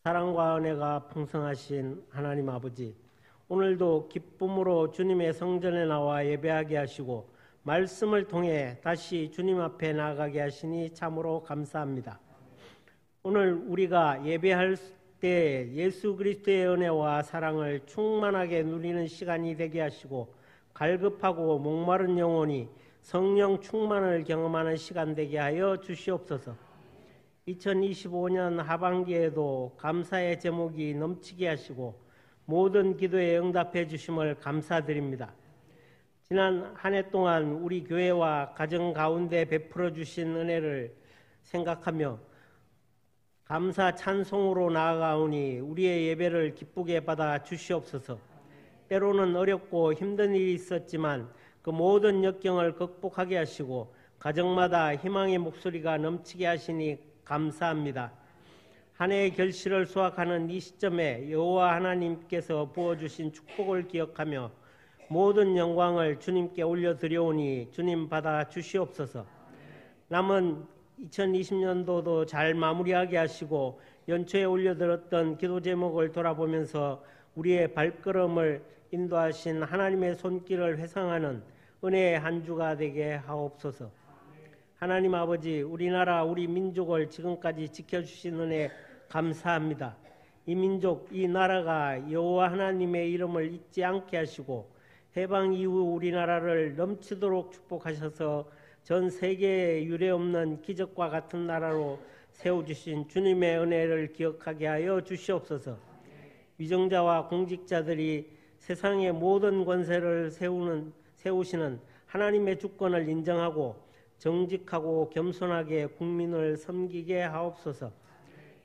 사랑과 은혜가 풍성하신 하나님 아버지, 오늘도 기쁨으로 주님의 성전에 나와 예배하게 하시고 말씀을 통해 다시 주님 앞에 나아가게 하시니 참으로 감사합니다. 오늘 우리가 예배할 때 예수 그리스도의 은혜와 사랑을 충만하게 누리는 시간이 되게 하시고 갈급하고 목마른 영혼이 성령 충만을 경험하는 시간 되게 하여 주시옵소서. 2025년 하반기에도 감사의 제목이 넘치게 하시고 모든 기도에 응답해 주심을 감사드립니다. 지난 한 해 동안 우리 교회와 가정 가운데 베풀어 주신 은혜를 생각하며 감사 찬송으로 나아가오니 우리의 예배를 기쁘게 받아 주시옵소서. 때로는 어렵고 힘든 일이 있었지만 그 모든 역경을 극복하게 하시고 가정마다 희망의 목소리가 넘치게 하시니 감사합니다. 한 해의 결실을 수확하는 이 시점에 여호와 하나님께서 부어주신 축복을 기억하며 모든 영광을 주님께 올려드려오니 주님 받아 주시옵소서. 남은 2020년도도 잘 마무리하게 하시고 연초에 올려드렸던 기도 제목을 돌아보면서 우리의 발걸음을 인도하신 하나님의 손길을 회상하는 은혜의 한 주가 되게 하옵소서. 하나님 아버지, 우리나라 우리 민족을 지금까지 지켜주신 은혜 감사합니다. 이 민족, 이 나라가 여호와 하나님의 이름을 잊지 않게 하시고 해방 이후 우리나라를 넘치도록 축복하셔서 전 세계에 유례없는 기적과 같은 나라로 세워주신 주님의 은혜를 기억하게 하여 주시옵소서. 위정자와 공직자들이 세상의 모든 권세를 세우시는 하나님의 주권을 인정하고 정직하고 겸손하게 국민을 섬기게 하옵소서.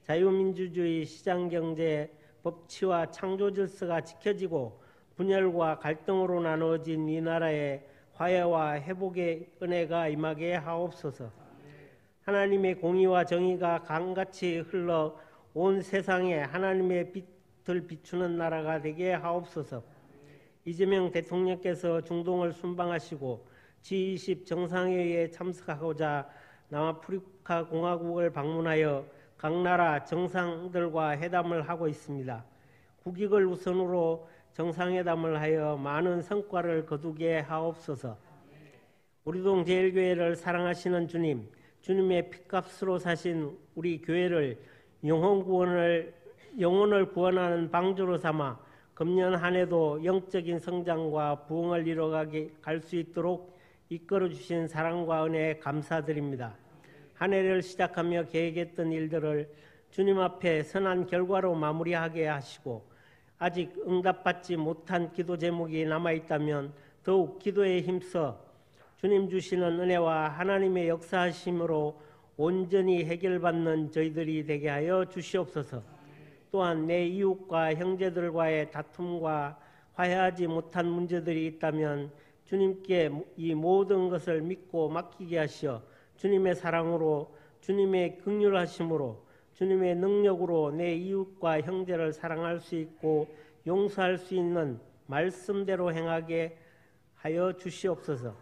자유민주주의, 시장경제, 법치와 창조질서가 지켜지고 분열과 갈등으로 나누어진 이 나라에 화해와 회복의 은혜가 임하게 하옵소서. 하나님의 공의와 정의가 강같이 흘러 온 세상에 하나님의 빛을 비추는 나라가 되게 하옵소서. 이재명 대통령께서 중동을 순방하시고 G20 정상회의에 참석하고자 남아프리카 공화국을 방문하여 각 나라 정상들과 회담을 하고 있습니다. 국익을 우선으로 정상회담을 하여 많은 성과를 거두게 하옵소서. 우리동 제일교회를 사랑하시는 주님, 주님의 핏값으로 사신 우리 교회를 영혼을 구원하는 방주로 삼아 금년 한 해도 영적인 성장과 부흥을 이뤄가게 갈 수 있도록 이끌어 주신 사랑과 은혜에 감사드립니다. 한 해를 시작하며 계획했던 일들을 주님 앞에 선한 결과로 마무리하게 하시고 아직 응답받지 못한 기도 제목이 남아있다면 더욱 기도에 힘써 주님 주시는 은혜와 하나님의 역사하심으로 온전히 해결받는 저희들이 되게 하여 주시옵소서. 또한 내 이웃과 형제들과의 다툼과 화해하지 못한 문제들이 있다면 주님께 이 모든 것을 믿고 맡기게 하시어 주님의 사랑으로, 주님의 긍휼하심으로, 주님의 능력으로 내 이웃과 형제를 사랑할 수 있고 용서할 수 있는 말씀대로 행하게 하여 주시옵소서.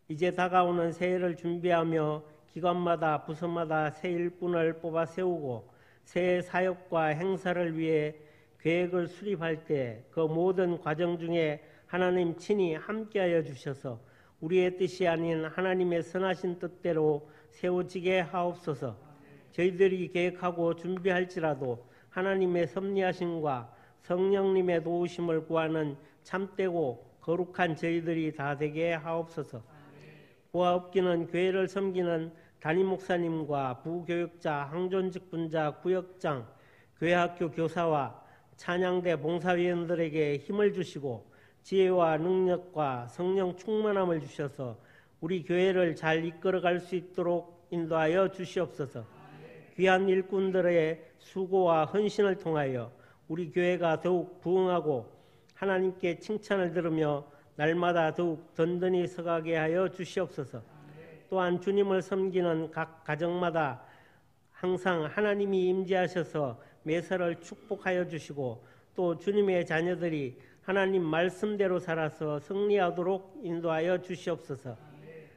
이제 다가오는 새해를 준비하며 기관마다 부서마다 새 일꾼을 뽑아 세우고 새해 사역과 행사를 위해 계획을 수립할 때 그 모든 과정 중에 하나님 친히 함께하여 주셔서 우리의 뜻이 아닌 하나님의 선하신 뜻대로 세워지게 하옵소서. 저희들이 계획하고 준비할지라도 하나님의 섭리하심과 성령님의 도우심을 구하는 참되고 거룩한 저희들이 다 되게 하옵소서. 보아 없기는 교회를 섬기는 담임 목사님과 부교육자, 항존직분자, 구역장, 교회학교 교사와 찬양대 봉사위원들에게 힘을 주시고 지혜와 능력과 성령 충만함을 주셔서 우리 교회를 잘 이끌어갈 수 있도록 인도하여 주시옵소서. 귀한 일꾼들의 수고와 헌신을 통하여 우리 교회가 더욱 부흥하고 하나님께 칭찬을 들으며 날마다 더욱 든든히 서가게 하여 주시옵소서. 또한 주님을 섬기는 각 가정마다 항상 하나님이 임재하셔서 매사를 축복하여 주시고 또 주님의 자녀들이 하나님 말씀대로 살아서 승리하도록 인도하여 주시옵소서.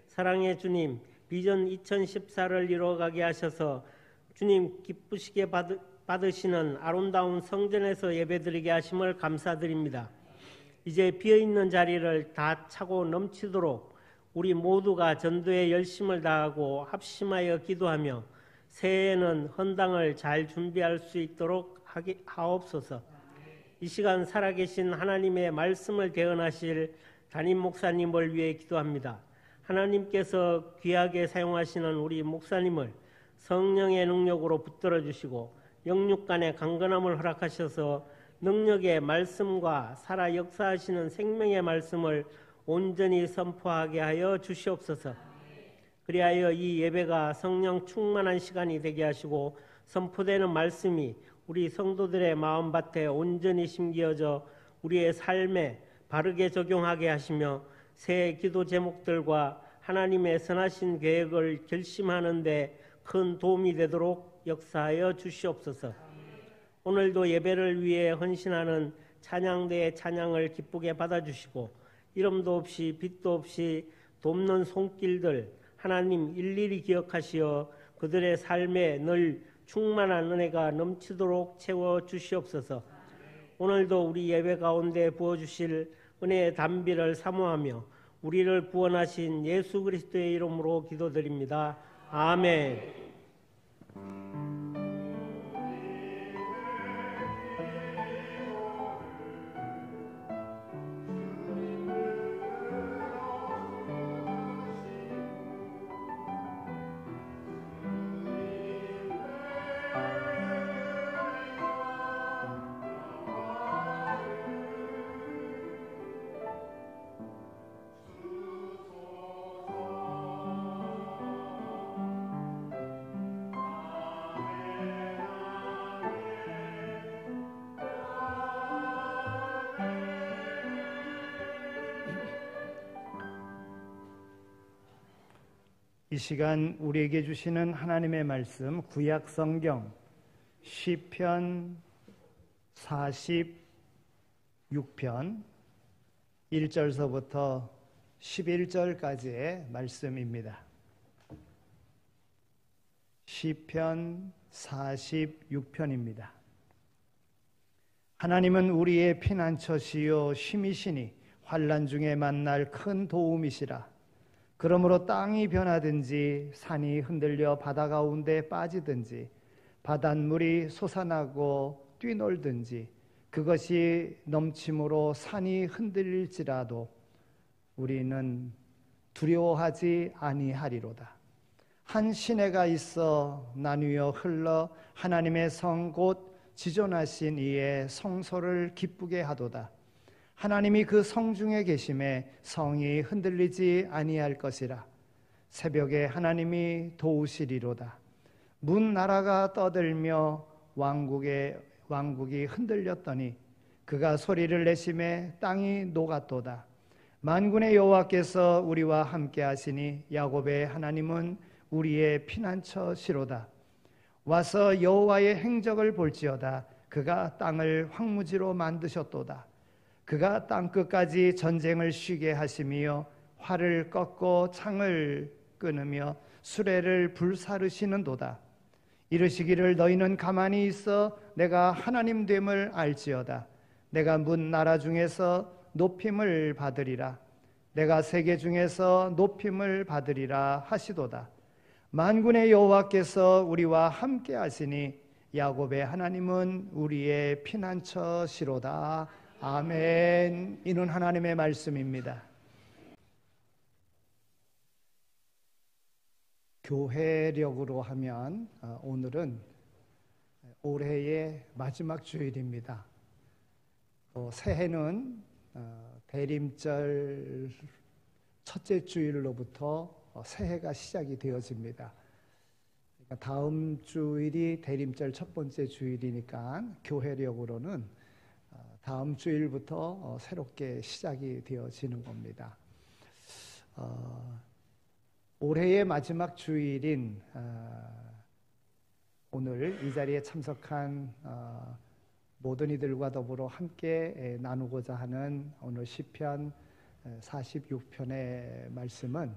사랑의 주님, 비전 2014를 이루어가게 하셔서 주님 기쁘시게 받으시는 아름다운 성전에서 예배드리게 하심을 감사드립니다. 이제 비어있는 자리를 다 차고 넘치도록 우리 모두가 전도에 열심을 다하고 합심하여 기도하며 새해에는 헌당을 잘 준비할 수 있도록 하옵소서. 이 시간 살아계신 하나님의 말씀을 대언하실 담임 목사님을 위해 기도합니다. 하나님께서 귀하게 사용하시는 우리 목사님을 성령의 능력으로 붙들어 주시고 영육간의 강건함을 허락하셔서 능력의 말씀과 살아 역사하시는 생명의 말씀을 온전히 선포하게 하여 주시옵소서. 그리하여 이 예배가 성령 충만한 시간이 되게 하시고 선포되는 말씀이 우리 성도들의 마음밭에 온전히 심기어져 우리의 삶에 바르게 적용하게 하시며 새 기도 제목들과 하나님의 선하신 계획을 결심하는 데 큰 도움이 되도록 역사하여 주시옵소서. 오늘도 예배를 위해 헌신하는 찬양대의 찬양을 기쁘게 받아주시고 이름도 없이 빛도 없이 돕는 손길들 하나님 일일이 기억하시어 그들의 삶에 늘 충만한 은혜가 넘치도록 채워주시옵소서. 오늘도 우리 예배 가운데 부어주실 은혜의 단비를 사모하며 우리를 구원하신 예수 그리스도의 이름으로 기도드립니다. 아멘. 이 시간 우리에게 주시는 하나님의 말씀 구약 성경 시편 46편 1절서부터 11절까지의 말씀입니다. 시편 46편입니다. 하나님은 우리의 피난처시요 힘이시니 환난 중에 만날 큰 도움이시라. 그러므로 땅이 변하든지 산이 흔들려 바다 가운데 빠지든지 바닷물이 솟아나고 뛰놀든지 그것이 넘침으로 산이 흔들릴지라도 우리는 두려워하지 아니하리로다. 한 시내가 있어 나뉘어 흘러 하나님의 성 곧 지존하신 이의 성소를 기쁘게 하도다. 하나님이 그 성중에 계심에 성이 흔들리지 아니할 것이라. 새벽에 하나님이 도우시리로다. 문 나라가 떠들며 왕국이 흔들렸더니 그가 소리를 내심에 땅이 녹았도다. 만군의 여호와께서 우리와 함께 하시니 야곱의 하나님은 우리의 피난처시로다. 와서 여호와의 행적을 볼지어다. 그가 땅을 황무지로 만드셨도다. 그가 땅끝까지 전쟁을 쉬게 하시며 활을 꺾고 창을 끊으며 수레를 불사르시는도다. 이르시기를 너희는 가만히 있어 내가 하나님 됨을 알지어다. 내가 문 나라 중에서 높임을 받으리라. 내가 세계 중에서 높임을 받으리라 하시도다. 만군의 여호와께서 우리와 함께 하시니 야곱의 하나님은 우리의 피난처시로다. 아멘. 이는 하나님의 말씀입니다. 교회력으로 하면 오늘은 올해의 마지막 주일입니다. 새해는 대림절 첫째 주일로부터 새해가 시작이 되어집니다. 그러니까 다음 주일이 대림절 첫 번째 주일이니까 교회력으로는 다음 주일부터 새롭게 시작이 되어지는 겁니다. 올해의 마지막 주일인 오늘 이 자리에 참석한 모든 이들과 더불어 함께 나누고자 하는 오늘 시편 46편의 말씀은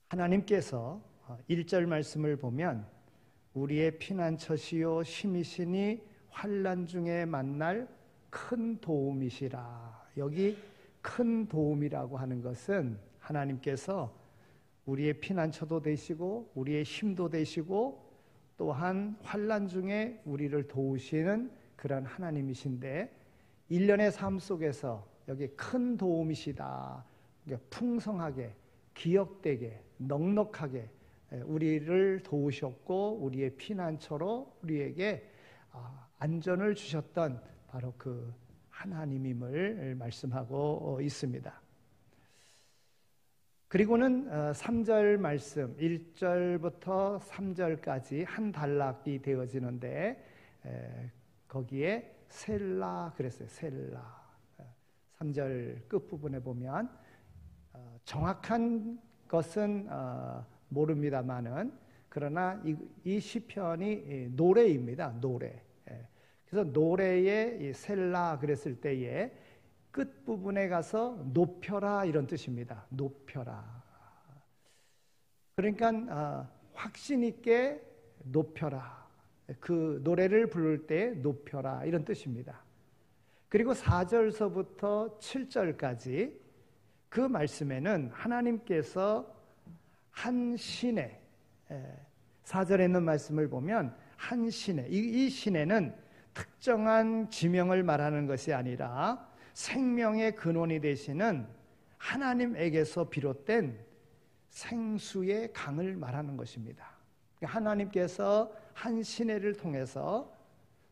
하나님께서 1절 말씀을 보면 우리의 피난처시요 힘이시니 환난 중에 만날 큰 도움이시라. 여기 큰 도움이라고 하는 것은 하나님께서 우리의 피난처도 되시고 우리의 힘도 되시고 또한 환난 중에 우리를 도우시는 그런 하나님이신데, 일련의 삶 속에서 여기 큰 도움이시다, 풍성하게 기억되게 넉넉하게 우리를 도우셨고 우리의 피난처로 우리에게 안전을 주셨던 바로 그 하나님임을 말씀하고 있습니다. 그리고는 3절 말씀 1절부터 3절까지 한 단락이 되어지는데 거기에 셀라 그랬어요. 셀라. 3절 끝부분에 보면 정확한 것은 모릅니다만은, 그러나 이 시편이 노래입니다. 노래. 그래서 노래의 셀라 그랬을 때에 끝부분에 가서 높여라 이런 뜻입니다. 높여라. 그러니까 확신 있게 높여라. 그 노래를 부를 때 높여라 이런 뜻입니다. 그리고 4절서부터 7절까지 그 말씀에는 하나님께서 한 시내, 4절에 있는 말씀을 보면 한 시내, 이 시내는 특정한 지명을 말하는 것이 아니라 생명의 근원이 되시는 하나님에게서 비롯된 생수의 강을 말하는 것입니다. 하나님께서 한 시내를 통해서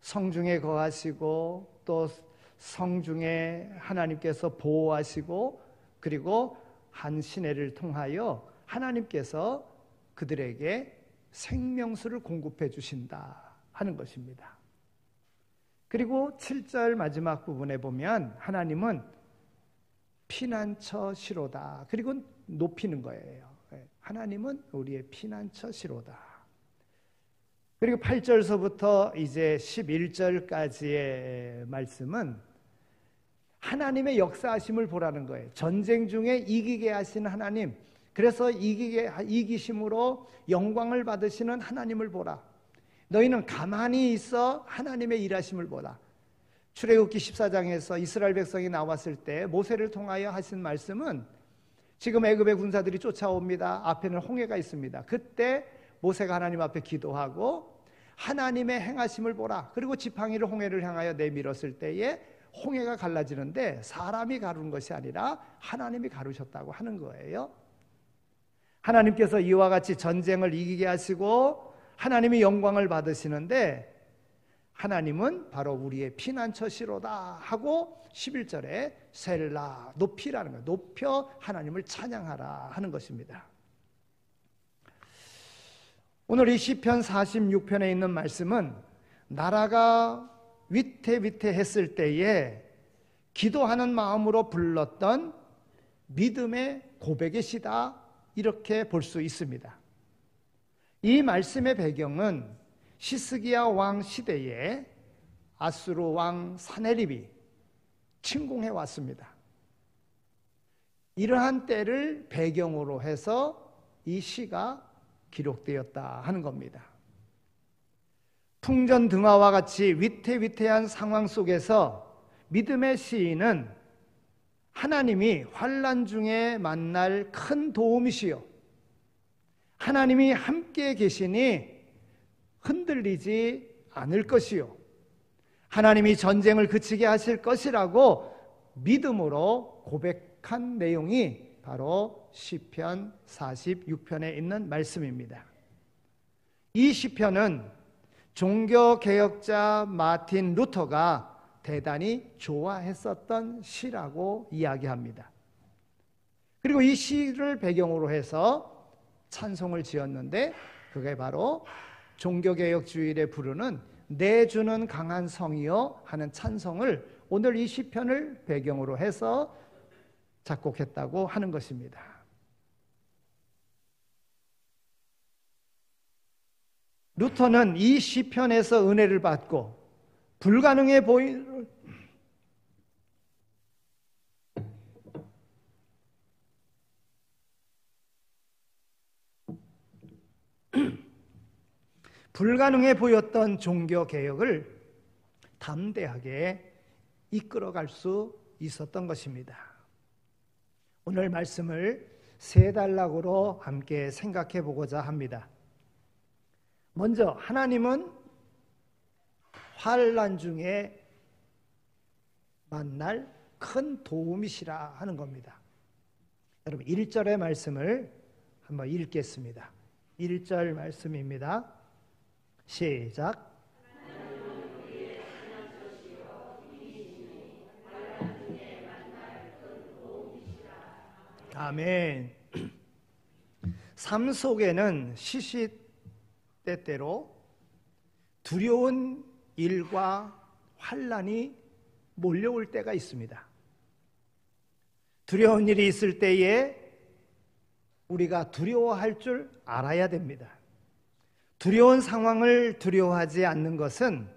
성중에 거하시고 또 성중에 하나님께서 보호하시고, 그리고 한 시내를 통하여 하나님께서 그들에게 생명수를 공급해 주신다 하는 것입니다. 그리고 7절 마지막 부분에 보면 하나님은 피난처시로다. 그리고 높이는 거예요. 하나님은 우리의 피난처시로다. 그리고 8절서부터 이제 11절까지의 말씀은 하나님의 역사하심을 보라는 거예요. 전쟁 중에 이기게 하시는 하나님, 그래서 이기심으로 영광을 받으시는 하나님을 보라. 너희는 가만히 있어 하나님의 일하심을 보라. 출애굽기 14장에서 이스라엘 백성이 나왔을 때 모세를 통하여 하신 말씀은, 지금 애굽의 군사들이 쫓아옵니다. 앞에는 홍해가 있습니다. 그때 모세가 하나님 앞에 기도하고 하나님의 행하심을 보라. 그리고 지팡이를 홍해를 향하여 내밀었을 때에 홍해가 갈라지는데 사람이 가른 것이 아니라 하나님이 가르셨다고 하는 거예요. 하나님께서 이와 같이 전쟁을 이기게 하시고 하나님이 영광을 받으시는데, 하나님은 바로 우리의 피난처시로다 하고 11절에 셀라, 높이라는 거예요. 높여 하나님을 찬양하라 하는 것입니다. 오늘 이 시편 46편에 있는 말씀은 나라가 위태위태했을 때에 기도하는 마음으로 불렀던 믿음의 고백의 시다, 이렇게 볼 수 있습니다. 이 말씀의 배경은 시스기야 왕 시대에 아수르 왕 사네립이 침공해 왔습니다. 이러한 때를 배경으로 해서 이 시가 기록되었다 하는 겁니다. 풍전등화와 같이 위태위태한 상황 속에서 믿음의 시인은 하나님이 환난 중에 만날 큰 도움이시요, 하나님이 함께 계시니 흔들리지 않을 것이요, 하나님이 전쟁을 그치게 하실 것이라고 믿음으로 고백한 내용이 바로 시편 46편에 있는 말씀입니다. 이 시편은 종교개혁자 마틴 루터가 대단히 좋아했었던 시라고 이야기합니다. 그리고 이 시를 배경으로 해서 찬송을 지었는데, 그게 바로 종교개혁주일에 부르는 내 주는 강한 성이여 하는 찬송을 오늘 이 시편을 배경으로 해서 작곡했다고 하는 것입니다. 루터는 이 시편에서 은혜를 받고 불가능해 보이는 불가능해 보였던 종교 개혁을 담대하게 이끌어갈 수 있었던 것입니다. 오늘 말씀을 세 단락으로 함께 생각해 보고자 합니다. 먼저 하나님은 환난 중에 만날 큰 도움이시라 하는 겁니다. 여러분 1절의 말씀을 한번 읽겠습니다. 1절 말씀입니다. 시작. 아멘. 삶 속에는 시시때때로 두려운 일과 환난이 몰려올 때가 있습니다. 두려운 일이 있을 때에 우리가 두려워할 줄 알아야 됩니다. 두려운 상황을 두려워하지 않는 것은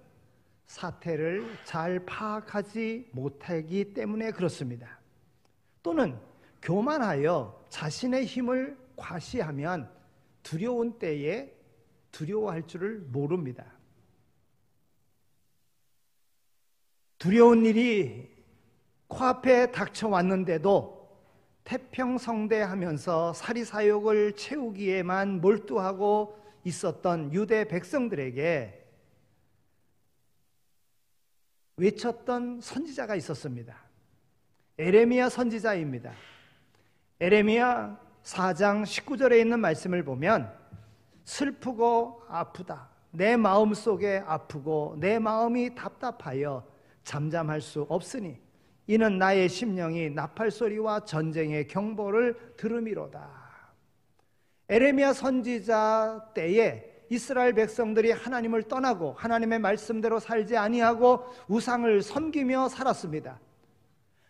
사태를 잘 파악하지 못하기 때문에 그렇습니다. 또는 교만하여 자신의 힘을 과시하면 두려운 때에 두려워할 줄을 모릅니다. 두려운 일이 코앞에 닥쳐왔는데도 태평성대하면서 사리사욕을 채우기에만 몰두하고 있었던 유대 백성들에게 외쳤던 선지자가 있었습니다. 에레미야 선지자입니다. 에레미야 4장 19절에 있는 말씀을 보면 슬프고 아프다. 내 마음속에 아프고 내 마음이 답답하여 잠잠할 수 없으니 이는 나의 심령이 나팔소리와 전쟁의 경보를 들음이로다. 에레미야 선지자 때에 이스라엘 백성들이 하나님을 떠나고 하나님의 말씀대로 살지 아니하고 우상을 섬기며 살았습니다.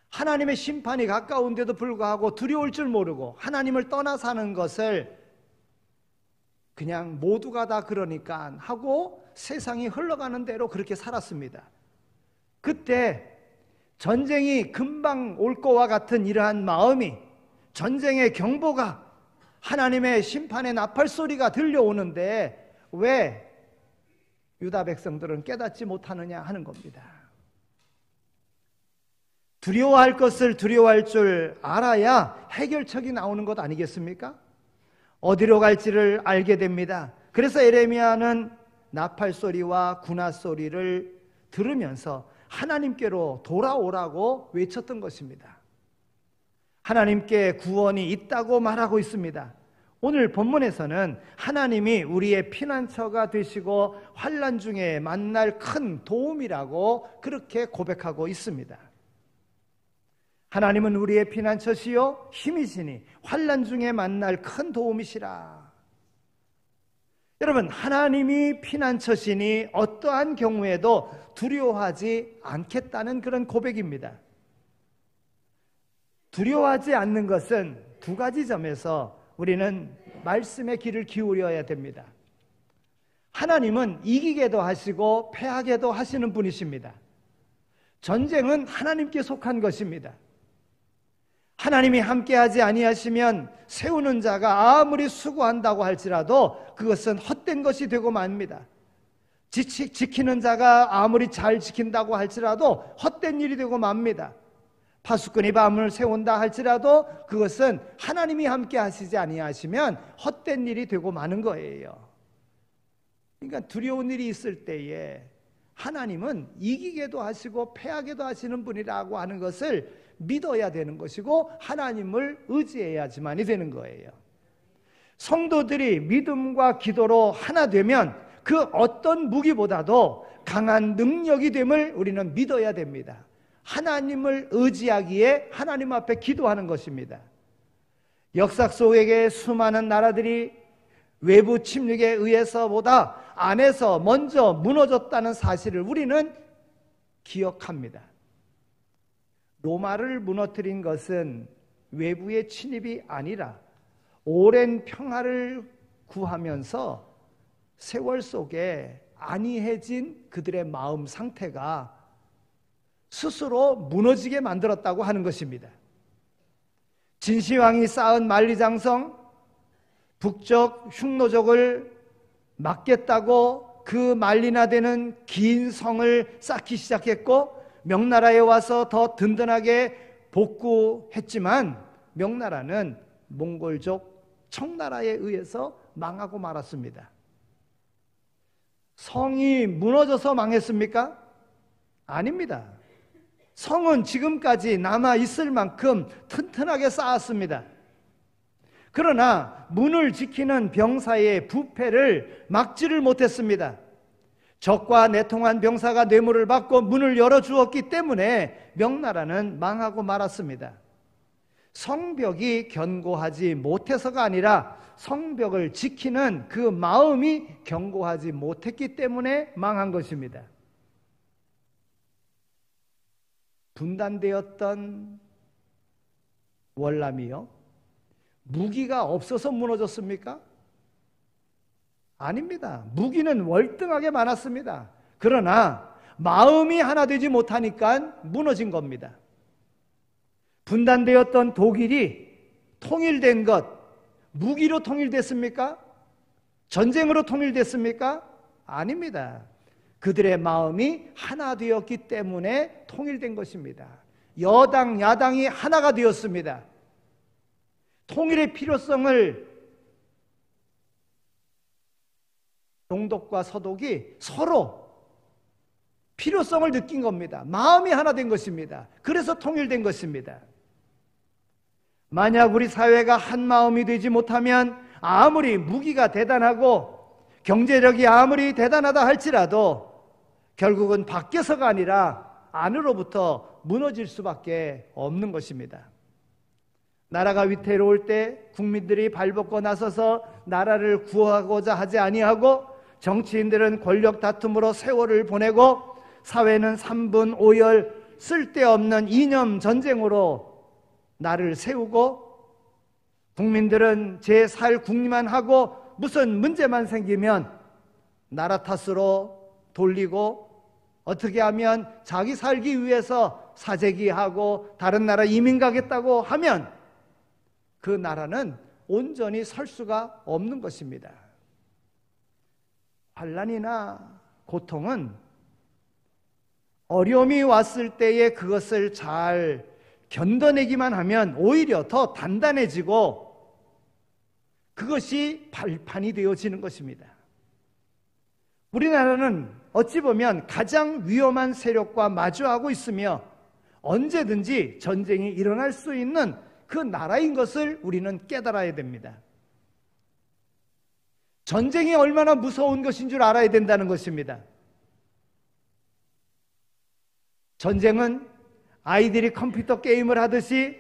하나님의 심판이 가까운데도 불구하고 두려울 줄 모르고 하나님을 떠나 사는 것을 그냥 모두가 다 그러니까 하고 세상이 흘러가는 대로 그렇게 살았습니다. 그때 전쟁이 금방 올 거와 같은 이러한 마음이, 전쟁의 경보가, 하나님의 심판의 나팔소리가 들려오는데 왜 유다 백성들은 깨닫지 못하느냐 하는 겁니다. 두려워할 것을 두려워할 줄 알아야 해결책이 나오는 것 아니겠습니까? 어디로 갈지를 알게 됩니다. 그래서 에레미야는 나팔소리와 군화소리를 들으면서 하나님께로 돌아오라고 외쳤던 것입니다. 하나님께 구원이 있다고 말하고 있습니다. 오늘 본문에서는 하나님이 우리의 피난처가 되시고 환난 중에 만날 큰 도움이라고 그렇게 고백하고 있습니다. 하나님은 우리의 피난처시요 힘이시니 환난 중에 만날 큰 도움이시라. 여러분, 하나님이 피난처시니 어떠한 경우에도 두려워하지 않겠다는 그런 고백입니다. 두려워하지 않는 것은 두 가지 점에서 우리는 말씀의 귀를 기울여야 됩니다. 하나님은 이기게도 하시고 패하게도 하시는 분이십니다. 전쟁은 하나님께 속한 것입니다. 하나님이 함께하지 아니하시면 세우는 자가 아무리 수고한다고 할지라도 그것은 헛된 것이 되고 맙니다. 지키는 자가 아무리 잘 지킨다고 할지라도 헛된 일이 되고 맙니다. 파수꾼이 밤을 세운다 할지라도 그것은 하나님이 함께 하시지 아니하시면 헛된 일이 되고 마는 거예요. 그러니까 두려운 일이 있을 때에 하나님은 이기게도 하시고 패하게도 하시는 분이라고 하는 것을 믿어야 되는 것이고 하나님을 의지해야지만이 되는 거예요. 성도들이 믿음과 기도로 하나 되면 그 어떤 무기보다도 강한 능력이 됨을 우리는 믿어야 됩니다. 하나님을 의지하기에 하나님 앞에 기도하는 것입니다. 역사 속에 수많은 나라들이 외부 침략에 의해서보다 안에서 먼저 무너졌다는 사실을 우리는 기억합니다. 로마를 무너뜨린 것은 외부의 침입이 아니라 오랜 평화를 구하면서 세월 속에 안이해진 그들의 마음 상태가 스스로 무너지게 만들었다고 하는 것입니다. 진시황이 쌓은 만리장성, 북쪽 흉노족을 막겠다고 그 말리나 되는 긴 성을 쌓기 시작했고, 명나라에 와서 더 든든하게 복구했지만 명나라는 몽골족 청나라에 의해서 망하고 말았습니다. 성이 무너져서 망했습니까? 아닙니다. 성은 지금까지 남아 있을 만큼 튼튼하게 쌓았습니다. 그러나 문을 지키는 병사의 부패를 막지를 못했습니다. 적과 내통한 병사가 뇌물을 받고 문을 열어주었기 때문에 명나라는 망하고 말았습니다. 성벽이 견고하지 못해서가 아니라 성벽을 지키는 그 마음이 견고하지 못했기 때문에 망한 것입니다. 분단되었던 월남이요, 무기가 없어서 무너졌습니까? 아닙니다. 무기는 월등하게 많았습니다. 그러나 마음이 하나 되지 못하니까 무너진 겁니다. 분단되었던 독일이 통일된 것, 무기로 통일됐습니까? 전쟁으로 통일됐습니까? 아닙니다. 그들의 마음이 하나 되었기 때문에 통일된 것입니다. 여당, 야당이 하나가 되었습니다. 통일의 필요성을 동독과 서독이 서로 필요성을 느낀 겁니다. 마음이 하나 된 것입니다. 그래서 통일된 것입니다. 만약 우리 사회가 한 마음이 되지 못하면 아무리 무기가 대단하고 경제력이 아무리 대단하다 할지라도 결국은 밖에서가 아니라 안으로부터 무너질 수밖에 없는 것입니다. 나라가 위태로울 때 국민들이 발벗고 나서서 나라를 구하고자 하지 아니하고 정치인들은 권력 다툼으로 세월을 보내고 사회는 3분 5열 쓸데없는 이념 전쟁으로 나를 세우고 국민들은 제 살 궁리만 하고 무슨 문제만 생기면 나라 탓으로 돌리고 어떻게 하면 자기 살기 위해서 사재기하고 다른 나라 이민 가겠다고 하면 그 나라는 온전히 설 수가 없는 것입니다. 환난이나 고통은 어려움이 왔을 때에 그것을 잘 견뎌내기만 하면 오히려 더 단단해지고 그것이 발판이 되어지는 것입니다. 우리나라는 어찌 보면 가장 위험한 세력과 마주하고 있으며 언제든지 전쟁이 일어날 수 있는 그 나라인 것을 우리는 깨달아야 됩니다. 전쟁이 얼마나 무서운 것인 줄 알아야 된다는 것입니다. 전쟁은 아이들이 컴퓨터 게임을 하듯이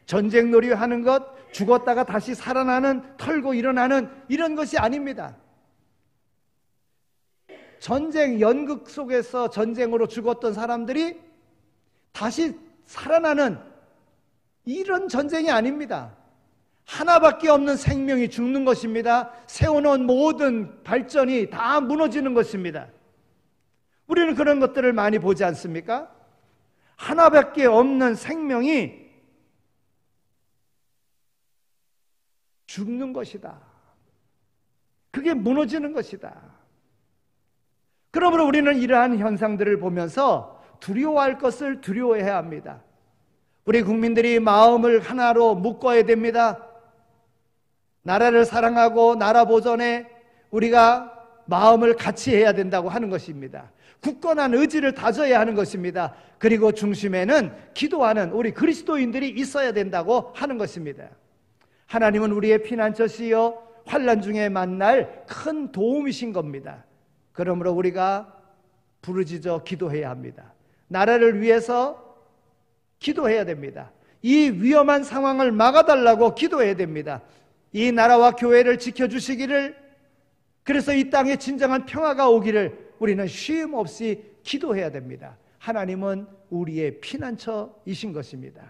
전쟁놀이 하는 것, 죽었다가 다시 살아나는, 털고 일어나는 이런 것이 아닙니다. 전쟁 연극 속에서 전쟁으로 죽었던 사람들이 다시 살아나는 이런 전쟁이 아닙니다. 하나밖에 없는 생명이 죽는 것입니다. 세워놓은 모든 발전이 다 무너지는 것입니다. 우리는 그런 것들을 많이 보지 않습니까? 하나밖에 없는 생명이 죽는 것이다. 그게 무너지는 것이다. 그러므로 우리는 이러한 현상들을 보면서 두려워할 것을 두려워해야 합니다. 우리 국민들이 마음을 하나로 묶어야 됩니다. 나라를 사랑하고 나라 보전에 우리가 마음을 같이 해야 된다고 하는 것입니다. 굳건한 의지를 다져야 하는 것입니다. 그리고 중심에는 기도하는 우리 그리스도인들이 있어야 된다고 하는 것입니다. 하나님은 우리의 피난처시요 환난 중에 만날 큰 도움이신 겁니다. 그러므로 우리가 부르짖어 기도해야 합니다. 나라를 위해서 기도해야 됩니다. 이 위험한 상황을 막아달라고 기도해야 됩니다. 이 나라와 교회를 지켜주시기를, 그래서 이 땅에 진정한 평화가 오기를 우리는 쉼 없이 기도해야 됩니다. 하나님은 우리의 피난처이신 것입니다.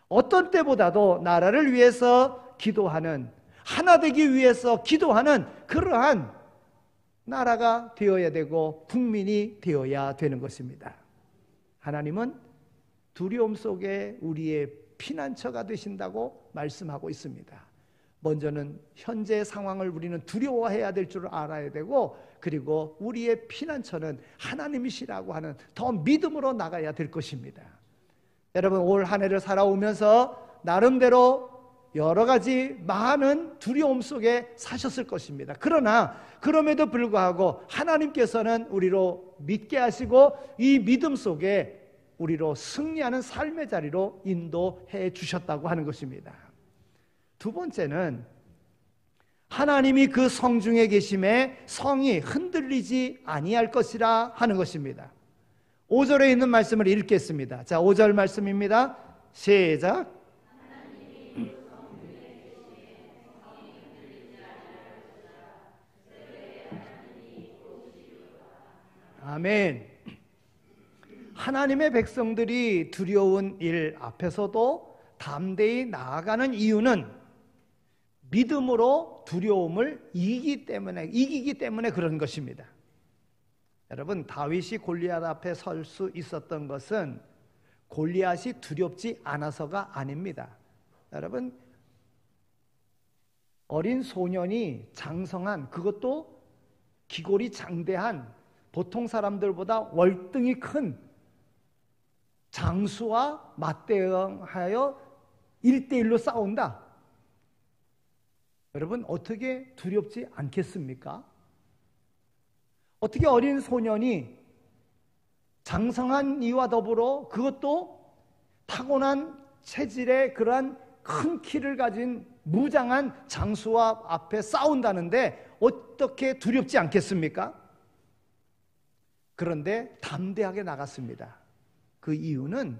어떤 때보다도 나라를 위해서 기도하는, 하나 되기 위해서 기도하는 그러한 나라가 되어야 되고 국민이 되어야 되는 것입니다. 하나님은 두려움 속에 우리의 피난처가 되신다고 말씀하고 있습니다. 먼저는 현재 상황을 우리는 두려워해야 될 줄 알아야 되고, 그리고 우리의 피난처는 하나님이시라고 하는 더 믿음으로 나가야 될 것입니다. 여러분, 올 한 해를 살아오면서 나름대로 여러 가지 많은 두려움 속에 사셨을 것입니다. 그러나 그럼에도 불구하고 하나님께서는 우리로 믿게 하시고 이 믿음 속에 우리로 승리하는 삶의 자리로 인도해 주셨다고 하는 것입니다. 두 번째는 하나님이 그 성중에 계심에 성이 흔들리지 아니할 것이라 하는 것입니다. 5절에 있는 말씀을 읽겠습니다. 자, 5절 말씀입니다. 시작. 아멘. 하나님의 백성들이 두려운 일 앞에서도 담대히 나아가는 이유는 믿음으로 두려움을 이기기 때문에 그런 것입니다. 여러분, 다윗이 골리앗 앞에 설 수 있었던 것은 골리앗이 두렵지 않아서가 아닙니다. 여러분, 어린 소년이 장성한, 그것도 기골이 장대한, 보통 사람들보다 월등히 큰 장수와 맞대응하여 1대1로 싸운다. 여러분, 어떻게 두렵지 않겠습니까? 어떻게 어린 소년이 장성한 이와 더불어 그것도 타고난 체질의 그러한 큰 키를 가진 무장한 장수와 앞에 싸운다는데 어떻게 두렵지 않겠습니까? 그런데 담대하게 나갔습니다. 그 이유는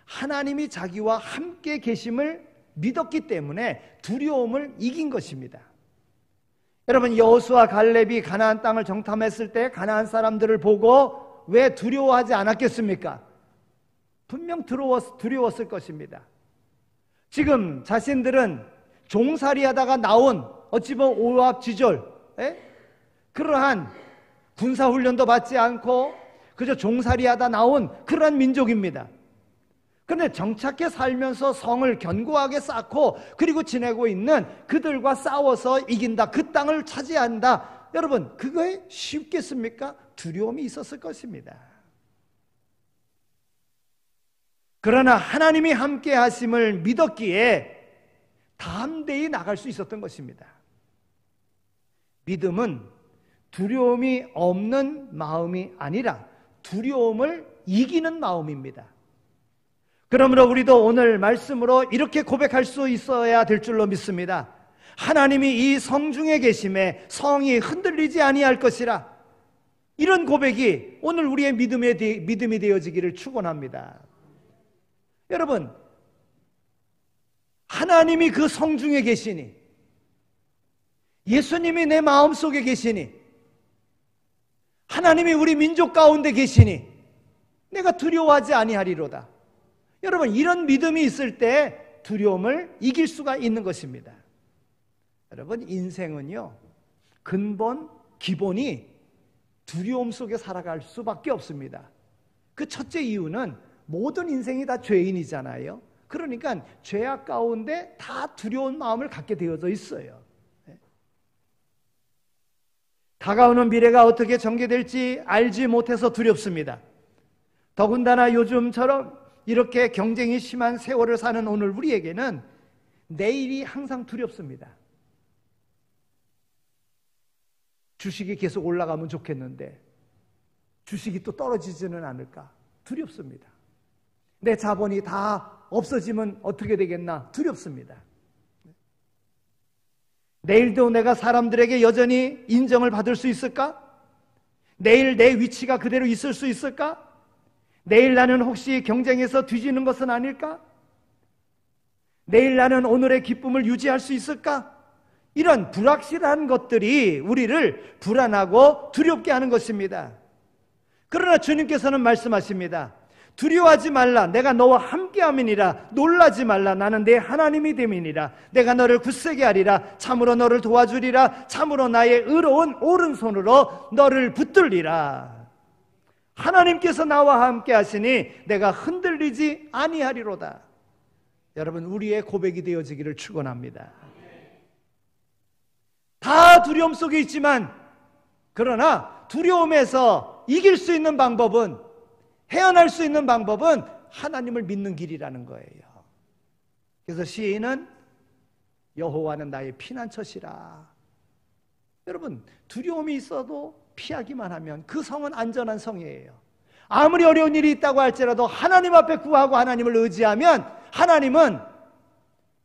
하나님이 자기와 함께 계심을 믿었기 때문에 두려움을 이긴 것입니다. 여러분, 여호수아 갈렙이 가나안 땅을 정탐했을 때 가나안 사람들을 보고 왜 두려워하지 않았겠습니까? 분명 두려웠을 것입니다. 지금 자신들은 종살이하다가 나온 어찌 보면 오합지졸, 그러한 군사훈련도 받지 않고 그저 종살이하다 나온 그러한 민족입니다. 그런데 정착해 살면서 성을 견고하게 쌓고 그리고 지내고 있는 그들과 싸워서 이긴다, 그 땅을 차지한다, 여러분, 그거에 쉽겠습니까? 두려움이 있었을 것입니다. 그러나 하나님이 함께 하심을 믿었기에 담대히 나갈 수 있었던 것입니다. 믿음은 두려움이 없는 마음이 아니라 두려움을 이기는 마음입니다. 그러므로 우리도 오늘 말씀으로 이렇게 고백할 수 있어야 될 줄로 믿습니다. 하나님이 이 성중에 계심에 성이 흔들리지 아니할 것이라. 이런 고백이 오늘 우리의 믿음이 되어지기를 축원합니다. 여러분, 하나님이 그 성중에 계시니, 예수님이 내 마음속에 계시니, 하나님이 우리 민족 가운데 계시니 내가 두려워하지 아니하리로다. 여러분, 이런 믿음이 있을 때 두려움을 이길 수가 있는 것입니다. 여러분, 인생은요, 근본, 기본이 두려움 속에 살아갈 수밖에 없습니다. 그 첫째 이유는 모든 인생이 다 죄인이잖아요. 그러니까 죄악 가운데 다 두려운 마음을 갖게 되어져 있어요. 다가오는 미래가 어떻게 전개될지 알지 못해서 두렵습니다. 더군다나 요즘처럼 이렇게 경쟁이 심한 세월을 사는 오늘 우리에게는 내일이 항상 두렵습니다. 주식이 계속 올라가면 좋겠는데 주식이 또 떨어지지는 않을까 두렵습니다. 내 자본이 다 없어지면 어떻게 되겠나 두렵습니다. 내일도 내가 사람들에게 여전히 인정을 받을 수 있을까? 내일 내 위치가 그대로 있을 수 있을까? 내일 나는 혹시 경쟁에서 뒤지는 것은 아닐까? 내일 나는 오늘의 기쁨을 유지할 수 있을까? 이런 불확실한 것들이 우리를 불안하고 두렵게 하는 것입니다. 그러나 주님께서는 말씀하십니다. 두려워하지 말라. 내가 너와 함께함이니라. 놀라지 말라. 나는 내 하나님이 됨이니라. 내가 너를 굳세게 하리라. 참으로 너를 도와주리라. 참으로 나의 의로운 오른손으로 너를 붙들리라. 하나님께서 나와 함께 하시니 내가 흔들리지 아니하리로다. 여러분, 우리의 고백이 되어지기를 축원합니다. 다 두려움 속에 있지만, 그러나 두려움에서 이길 수 있는 방법은, 헤어날 수 있는 방법은 하나님을 믿는 길이라는 거예요. 그래서 시인은 여호와는 나의 피난처시라. 여러분, 두려움이 있어도 피하기만 하면 그 성은 안전한 성이에요. 아무리 어려운 일이 있다고 할지라도 하나님 앞에 구하고 하나님을 의지하면 하나님은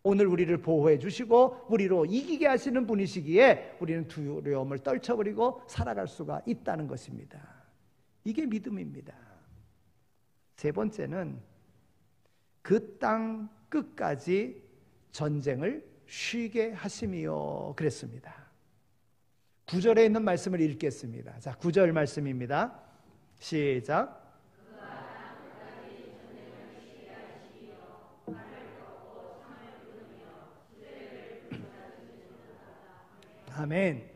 오늘 우리를 보호해 주시고 우리로 이기게 하시는 분이시기에 우리는 두려움을 떨쳐버리고 살아갈 수가 있다는 것입니다. 이게 믿음입니다. 세 번째는 그 땅 끝까지 전쟁을 쉬게 하심이요 그랬습니다. 9절에 있는 말씀을 읽겠습니다. 자, 9절 말씀입니다. 시작. 아멘.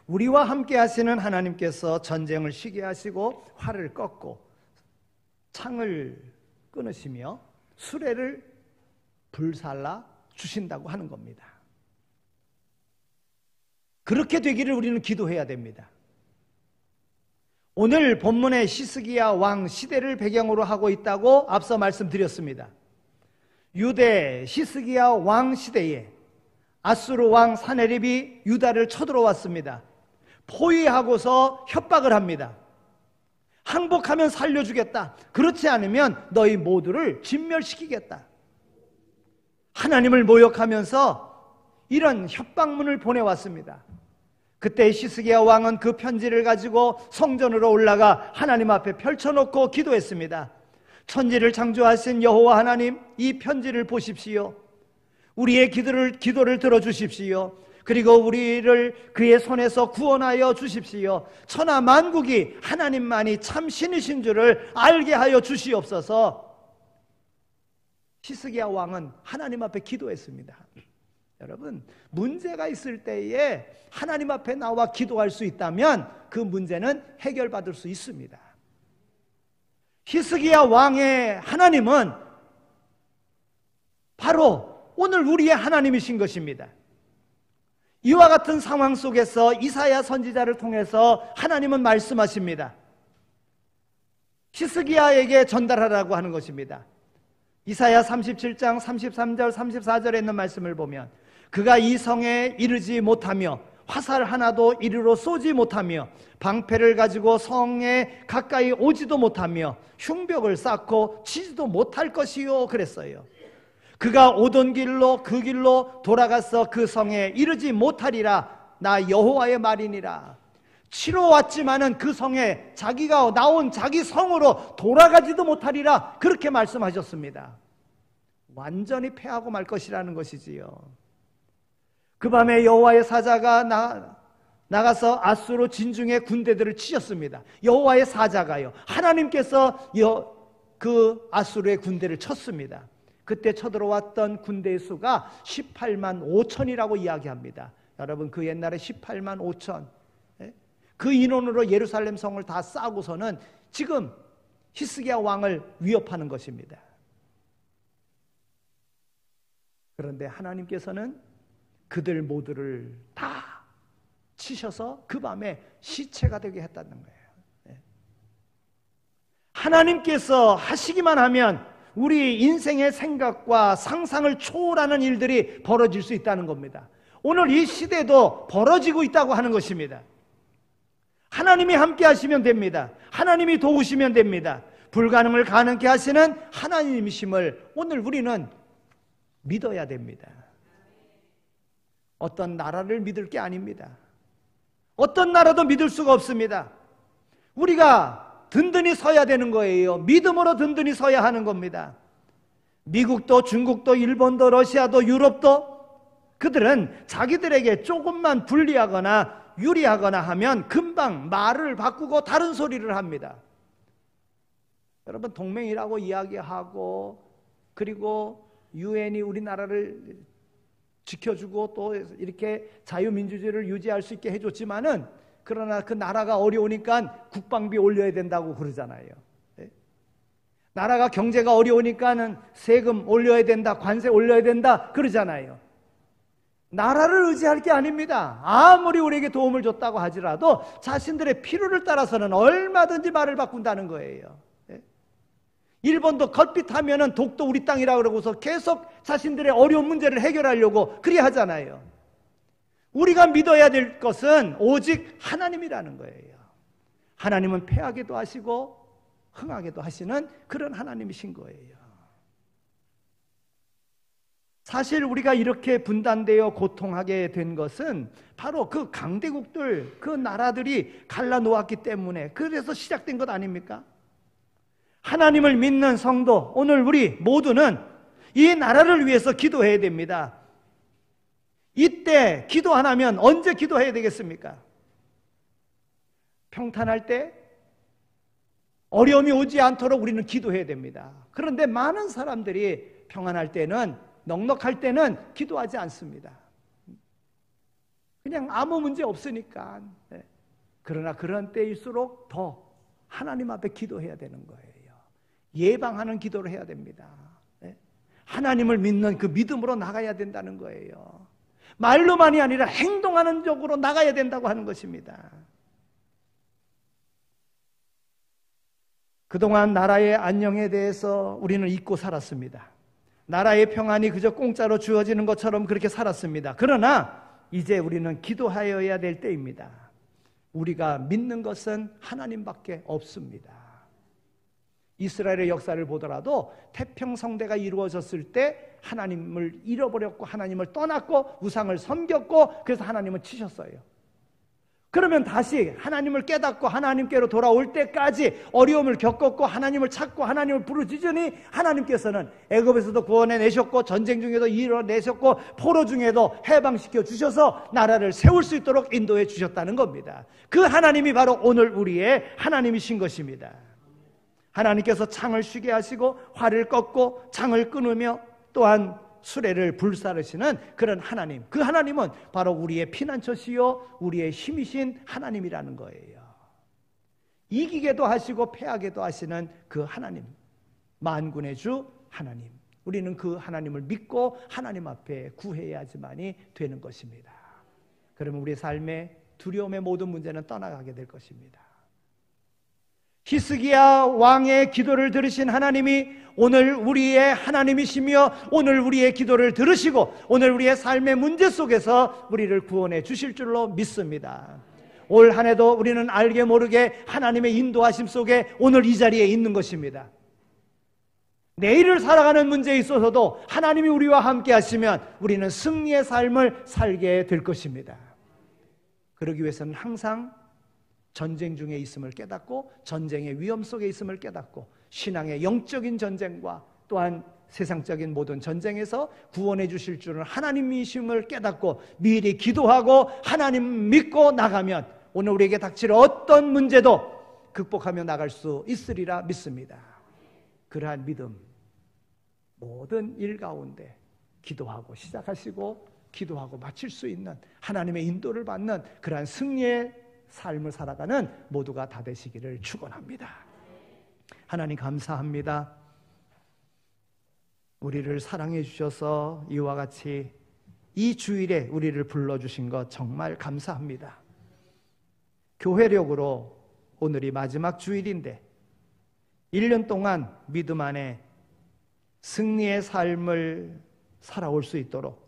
우리와 함께 하시는 하나님께서 전쟁을 쉬게 하시고 활을 꺾고 창을 끊으시며 수레를 불살라 주신다고 하는 겁니다. 그렇게 되기를 우리는 기도해야 됩니다. 오늘 본문의 히스기야 왕 시대를 배경으로 하고 있다고 앞서 말씀드렸습니다. 유대 히스기야 왕 시대에 아수르 왕 사네립이 유다를 쳐들어왔습니다. 포위하고서 협박을 합니다. 항복하면 살려주겠다. 그렇지 않으면 너희 모두를 진멸시키겠다. 하나님을 모욕하면서 이런 협박문을 보내왔습니다. 그때 히스기야 왕은 그 편지를 가지고 성전으로 올라가 하나님 앞에 펼쳐놓고 기도했습니다. 천지를 창조하신 여호와 하나님, 이 편지를 보십시오. 우리의 기도를 들어주십시오. 그리고 우리를 그의 손에서 구원하여 주십시오. 천하 만국이 하나님만이 참 신이신 줄을 알게 하여 주시옵소서. 히스기야 왕은 하나님 앞에 기도했습니다. 여러분, 문제가 있을 때에 하나님 앞에 나와 기도할 수 있다면 그 문제는 해결받을 수 있습니다. 히스기야 왕의 하나님은 바로 오늘 우리의 하나님이신 것입니다. 이와 같은 상황 속에서 이사야 선지자를 통해서 하나님은 말씀하십니다. 히스기야에게 전달하라고 하는 것입니다. 이사야 37장 33절 34절에 있는 말씀을 보면 그가 이 성에 이르지 못하며 화살 하나도 이리로 쏘지 못하며 방패를 가지고 성에 가까이 오지도 못하며 흉벽을 쌓고 치지도 못할 것이요 그랬어요. 그가 오던 길로 그 길로 돌아가서 그 성에 이르지 못하리라. 나 여호와의 말이니라. 치러 왔지만은 그 성에 자기가 나온 자기 성으로 돌아가지도 못하리라. 그렇게 말씀하셨습니다. 완전히 패하고 말 것이라는 것이지요. 그 밤에 여호와의 사자가 나가서 아수르 진중의 군대들을 치셨습니다. 여호와의 사자가요. 하나님께서 그 아수르의 군대를 쳤습니다. 그때 쳐들어왔던 군대의 수가 18만 5천이라고 이야기합니다. 여러분, 그 옛날에 18만 5천 그 인원으로 예루살렘 성을 다 싸고서는 지금 히스기야 왕을 위협하는 것입니다. 그런데 하나님께서는 그들 모두를 다 치셔서 그 밤에 시체가 되게 했다는 거예요. 하나님께서 하시기만 하면 우리 인생의 생각과 상상을 초월하는 일들이 벌어질 수 있다는 겁니다. 오늘 이 시대도 벌어지고 있다고 하는 것입니다. 하나님이 함께 하시면 됩니다. 하나님이 도우시면 됩니다. 불가능을 가능케 하시는 하나님이심을 오늘 우리는 믿어야 됩니다. 어떤 나라를 믿을 게 아닙니다. 어떤 나라도 믿을 수가 없습니다. 우리가 든든히 서야 되는 거예요. 믿음으로 든든히 서야 하는 겁니다. 미국도 중국도 일본도 러시아도 유럽도 그들은 자기들에게 조금만 불리하거나 유리하거나 하면 금방 말을 바꾸고 다른 소리를 합니다. 여러분, 동맹이라고 이야기하고 그리고 유엔이 우리나라를 지켜주고 또 이렇게 자유민주주의를 유지할 수 있게 해줬지만은 그러나 그 나라가 어려우니까 국방비 올려야 된다고 그러잖아요. 나라가 경제가 어려우니까는 세금 올려야 된다, 관세 올려야 된다 그러잖아요. 나라를 의지할 게 아닙니다. 아무리 우리에게 도움을 줬다고 하지라도 자신들의 필요를 따라서는 얼마든지 말을 바꾼다는 거예요. 일본도 걸핏하면은 독도 우리 땅이라 그러고서 계속 자신들의 어려운 문제를 해결하려고 그리 하잖아요. 우리가 믿어야 될 것은 오직 하나님이라는 거예요. 하나님은 패하게도 하시고 흥하게도 하시는 그런 하나님이신 거예요. 사실 우리가 이렇게 분단되어 고통하게 된 것은 바로 그 강대국들, 그 나라들이 갈라놓았기 때문에 그래서 시작된 것 아닙니까? 하나님을 믿는 성도, 오늘 우리 모두는 이 나라를 위해서 기도해야 됩니다. 이때 기도 안 하면 언제 기도해야 되겠습니까? 평탄할 때, 어려움이 오지 않도록 우리는 기도해야 됩니다. 그런데 많은 사람들이 평안할 때는, 넉넉할 때는 기도하지 않습니다. 그냥 아무 문제 없으니까. 그러나 그런 때일수록 더 하나님 앞에 기도해야 되는 거예요. 예방하는 기도를 해야 됩니다. 하나님을 믿는 그 믿음으로 나가야 된다는 거예요. 말로만이 아니라 행동하는 쪽으로 나가야 된다고 하는 것입니다. 그동안 나라의 안녕에 대해서 우리는 잊고 살았습니다. 나라의 평안이 그저 공짜로 주어지는 것처럼 그렇게 살았습니다. 그러나 이제 우리는 기도하여야 될 때입니다. 우리가 믿는 것은 하나님밖에 없습니다. 이스라엘의 역사를 보더라도 태평성대가 이루어졌을 때 하나님을 잃어버렸고 하나님을 떠났고 우상을 섬겼고 그래서 하나님은 치셨어요. 그러면 다시 하나님을 깨닫고 하나님께로 돌아올 때까지 어려움을 겪었고 하나님을 찾고 하나님을 부르짖으니 하나님께서는 애굽에서도 구원해 내셨고 전쟁 중에도 이뤄내셨고 포로 중에도 해방시켜 주셔서 나라를 세울 수 있도록 인도해 주셨다는 겁니다. 그 하나님이 바로 오늘 우리의 하나님이신 것입니다. 하나님께서 창을 쉬게 하시고 활을 꺾고 창을 끊으며 또한 수레를 불사르시는 그런 하나님, 그 하나님은 바로 우리의 피난처시요 우리의 힘이신 하나님이라는 거예요. 이기게도 하시고 패하게도 하시는 그 하나님, 만군의 주 하나님, 우리는 그 하나님을 믿고 하나님 앞에 구해야지만이 되는 것입니다. 그러면 우리의 삶의 두려움의 모든 문제는 떠나가게 될 것입니다. 히스기야 왕의 기도를 들으신 하나님이 오늘 우리의 하나님이시며 오늘 우리의 기도를 들으시고 오늘 우리의 삶의 문제 속에서 우리를 구원해 주실 줄로 믿습니다. 올 한 해도 우리는 알게 모르게 하나님의 인도하심 속에 오늘 이 자리에 있는 것입니다. 내일을 살아가는 문제에 있어서도 하나님이 우리와 함께 하시면 우리는 승리의 삶을 살게 될 것입니다. 그러기 위해서는 항상 전쟁 중에 있음을 깨닫고 전쟁의 위험 속에 있음을 깨닫고 신앙의 영적인 전쟁과 또한 세상적인 모든 전쟁에서 구원해 주실 줄은 하나님이심을 깨닫고 미리 기도하고 하나님 믿고 나가면 오늘 우리에게 닥칠 어떤 문제도 극복하며 나갈 수 있으리라 믿습니다. 그러한 믿음, 모든 일 가운데 기도하고 시작하시고 기도하고 마칠 수 있는 하나님의 인도를 받는 그러한 승리의 삶을 살아가는 모두가 다 되시기를 축원합니다. 하나님 감사합니다. 우리를 사랑해 주셔서 이와 같이 이 주일에 우리를 불러주신 것 정말 감사합니다. 교회력으로 오늘이 마지막 주일인데 1년 동안 믿음 안에 승리의 삶을 살아올 수 있도록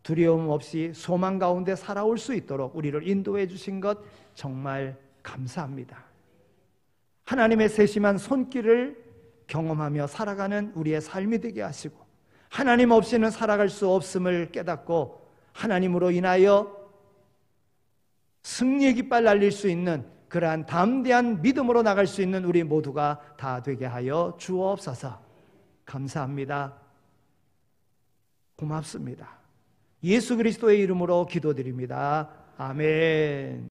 두려움 없이 소망 가운데 살아올 수 있도록 우리를 인도해 주신 것 정말 감사합니다. 하나님의 세심한 손길을 경험하며 살아가는 우리의 삶이 되게 하시고 하나님 없이는 살아갈 수 없음을 깨닫고 하나님으로 인하여 승리의 깃발 날릴 수 있는 그러한 담대한 믿음으로 나갈 수 있는 우리 모두가 다 되게 하여 주옵소서. 감사합니다. 고맙습니다. 예수 그리스도의 이름으로 기도드립니다. 아멘.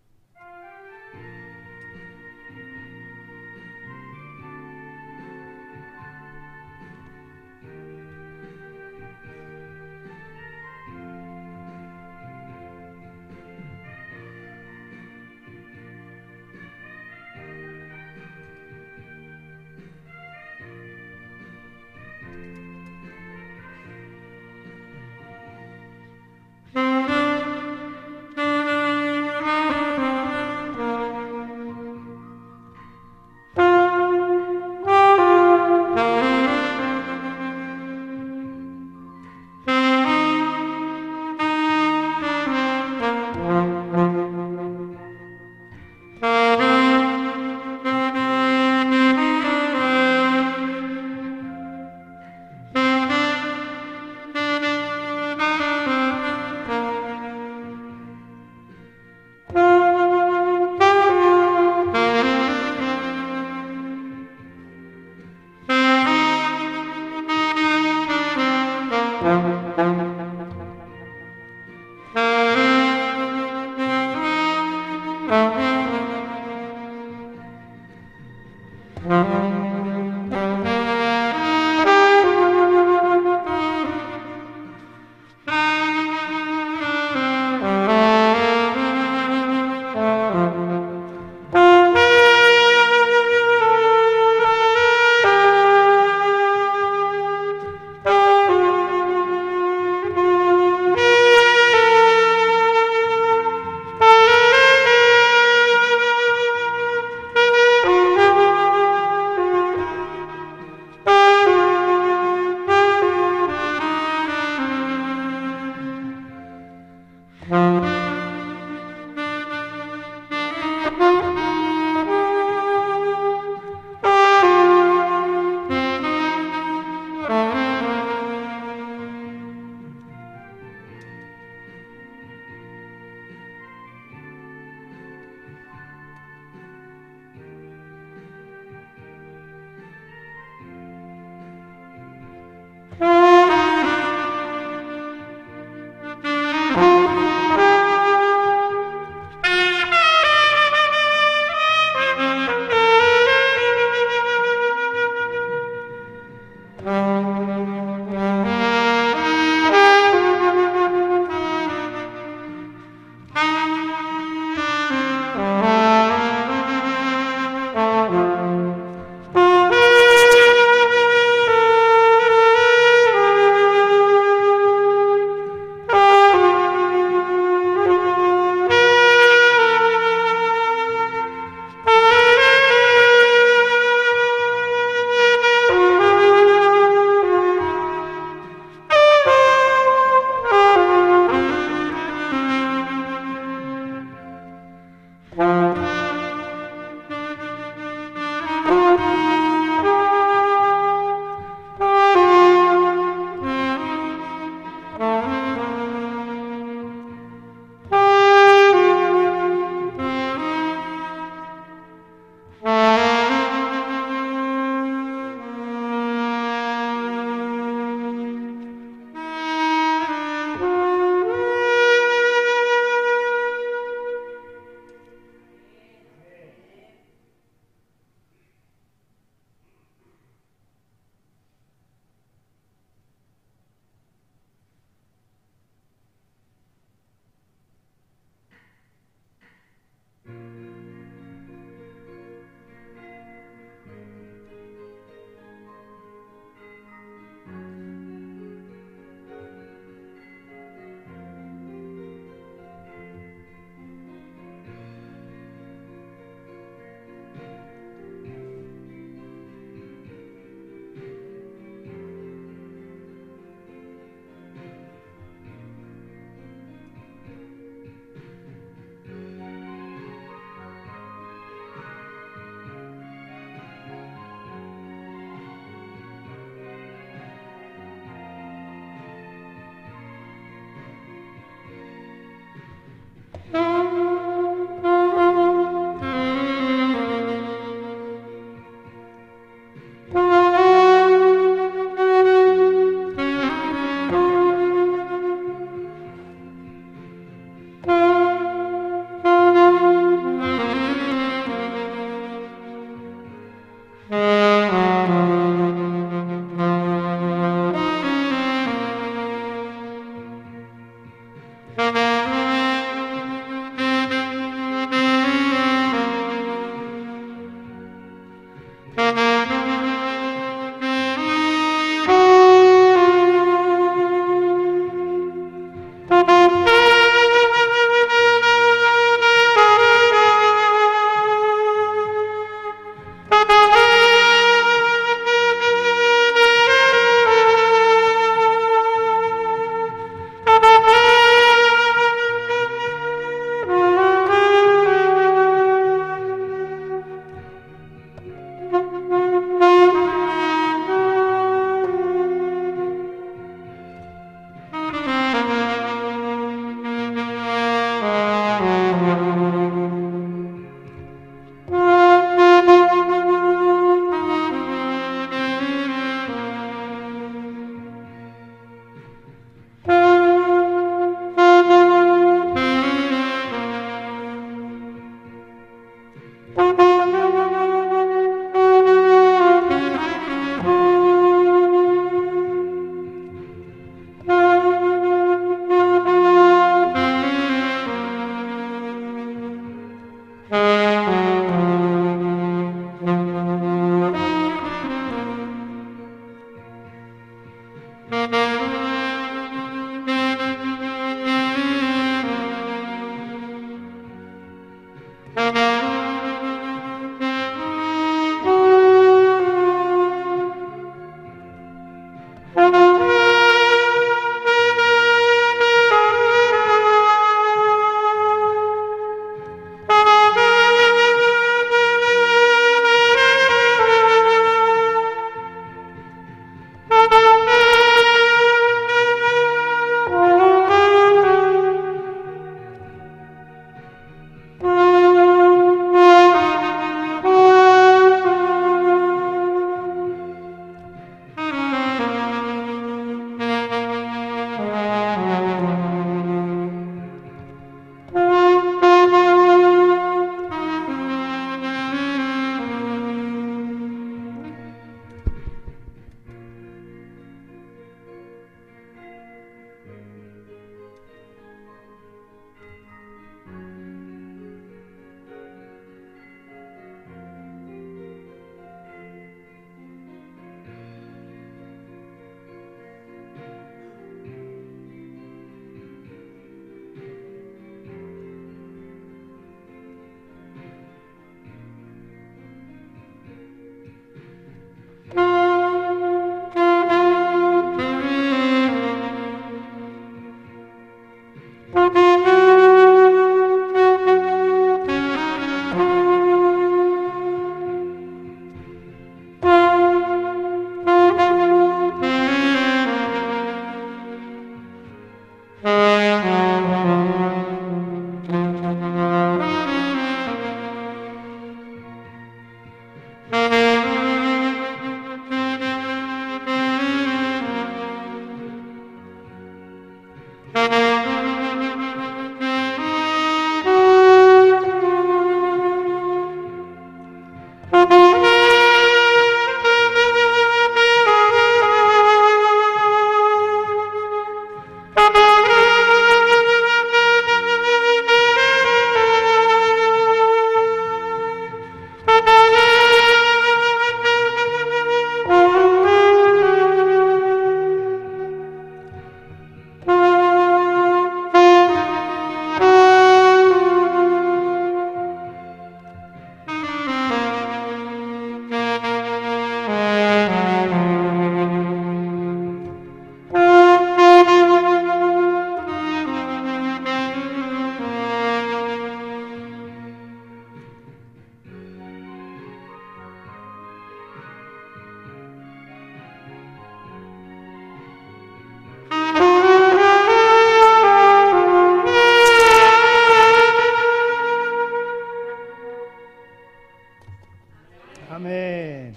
아멘.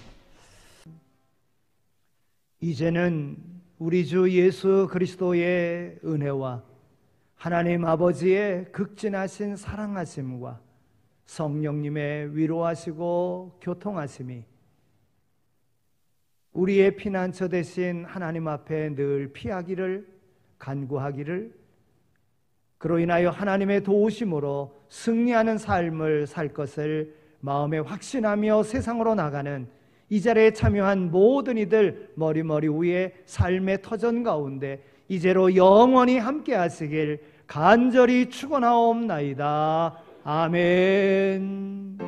이제는 우리 주 예수 그리스도의 은혜와 하나님 아버지의 극진하신 사랑하심과 성령님의 위로하시고 교통하심이 우리의 피난처 되신 하나님 앞에 늘 피하기를 간구하기를, 그로 인하여 하나님의 도우심으로 승리하는 삶을 살 것을 마음에 확신하며 세상으로 나가는 이 자리에 참여한 모든 이들 머리머리 위에 삶의 터전 가운데 이제로 영원히 함께 하시길 간절히 축원하옵나이다. 아멘.